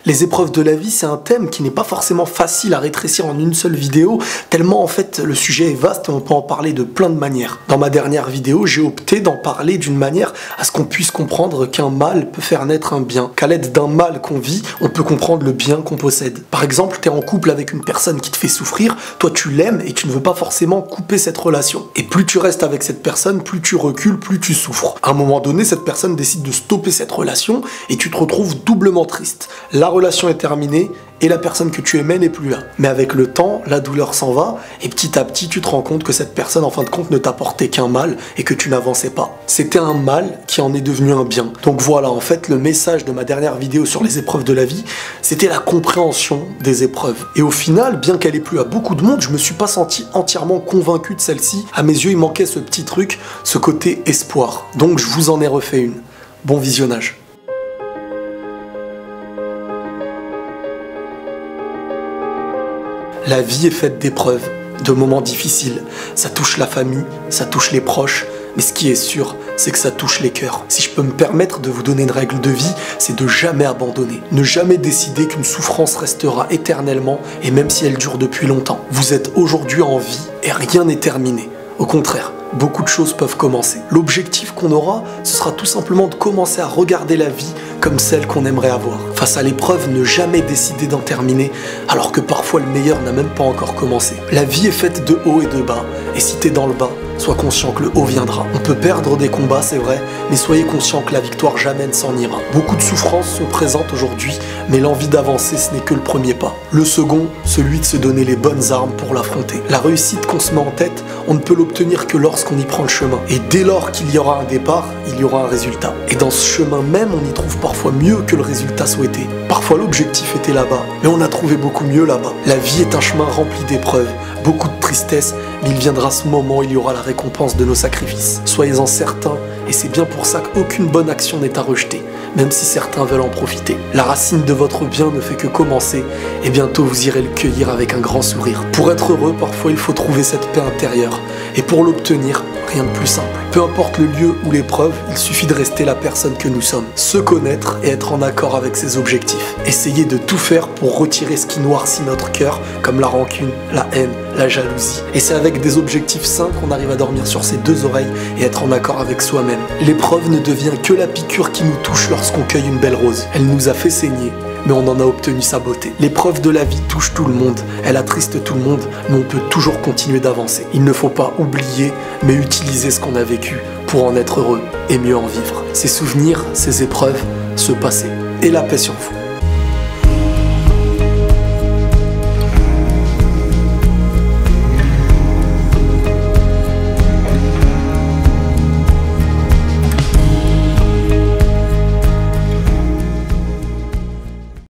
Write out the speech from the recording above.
Les épreuves de la vie, c'est un thème qui n'est pas forcément facile à rétrécir en une seule vidéo, tellement en fait le sujet est vaste et on peut en parler de plein de manières. Dans ma dernière vidéo, j'ai opté d'en parler d'une manière à ce qu'on puisse comprendre qu'un mal peut faire naître un bien, qu'à l'aide d'un mal qu'on vit, on peut comprendre le bien qu'on possède. Par exemple, tu es en couple avec une personne qui te fait souffrir, toi tu l'aimes et tu ne veux pas forcément couper cette relation. Et plus tu restes avec cette personne, plus tu recules, plus tu souffres. À un moment donné, cette personne décide de stopper cette relation et tu te retrouves doublement triste. La relation est terminée et la personne que tu aimais n'est plus là. Mais avec le temps, la douleur s'en va et petit à petit, tu te rends compte que cette personne, en fin de compte, ne t'apportait qu'un mal et que tu n'avançais pas. C'était un mal qui en est devenu un bien. Donc voilà, en fait, le message de ma dernière vidéo sur les épreuves de la vie, c'était la compréhension des épreuves. Et au final, bien qu'elle ait plu à beaucoup de monde, je me suis pas senti entièrement convaincu de celle-ci. À mes yeux, il manquait ce petit truc, ce côté espoir. Donc je vous en ai refait une. Bon visionnage. La vie est faite d'épreuves, de moments difficiles. Ça touche la famille, ça touche les proches, mais ce qui est sûr, c'est que ça touche les cœurs. Si je peux me permettre de vous donner une règle de vie, c'est de jamais abandonner. Ne jamais décider qu'une souffrance restera éternellement, et même si elle dure depuis longtemps. Vous êtes aujourd'hui en vie, et rien n'est terminé. Au contraire, beaucoup de choses peuvent commencer. L'objectif qu'on aura, ce sera tout simplement de commencer à regarder la vie comme celle qu'on aimerait avoir. Face à l'épreuve, ne jamais décider d'en terminer, alors que parfois le meilleur n'a même pas encore commencé. La vie est faite de haut et de bas, et si t'es dans le bas, sois conscient que le haut viendra. On peut perdre des combats, c'est vrai, mais soyez conscient que la victoire jamais ne s'en ira. Beaucoup de souffrances sont présentes aujourd'hui, mais l'envie d'avancer, ce n'est que le premier pas. Le second, celui de se donner les bonnes armes pour l'affronter. La réussite qu'on se met en tête, on ne peut l'obtenir que lorsqu'on y prend le chemin. Et dès lors qu'il y aura un départ, il y aura un résultat. Et dans ce chemin même, on y trouve parfois mieux que le résultat souhaité. Parfois l'objectif était là-bas, mais on a trouvé beaucoup mieux là-bas. La vie est un chemin rempli d'épreuves, beaucoup de tristesse, mais il viendra ce moment où il y aura la récompense de nos sacrifices. Soyez-en certains, et c'est bien pour ça qu'aucune bonne action n'est à rejeter, même si certains veulent en profiter. La racine de votre bien ne fait que commencer, et bientôt vous irez le cueillir avec un grand sourire. Pour être heureux, parfois il faut trouver cette paix intérieure, et pour l'obtenir, rien de plus simple. Peu importe le lieu ou l'épreuve, il suffit de rester la personne que nous sommes. Se connaître et être en accord avec ses objectifs. Essayez de tout faire pour retirer ce qui noircit notre cœur, comme la rancune, la haine, la jalousie. Et c'est avec des objectifs sains qu'on arrive à dormir sur ses deux oreilles et être en accord avec soi-même. L'épreuve ne devient que la piqûre qui nous touche lorsqu'on cueille une belle rose. Elle nous a fait saigner, mais on en a obtenu sa beauté. L'épreuve de la vie touche tout le monde, elle attriste tout le monde, mais on peut toujours continuer d'avancer. Il ne faut pas oublier, mais utiliser ce qu'on a vécu pour en être heureux et mieux en vivre. Ces souvenirs, ces épreuves, ce passé. Et la paix sur vous.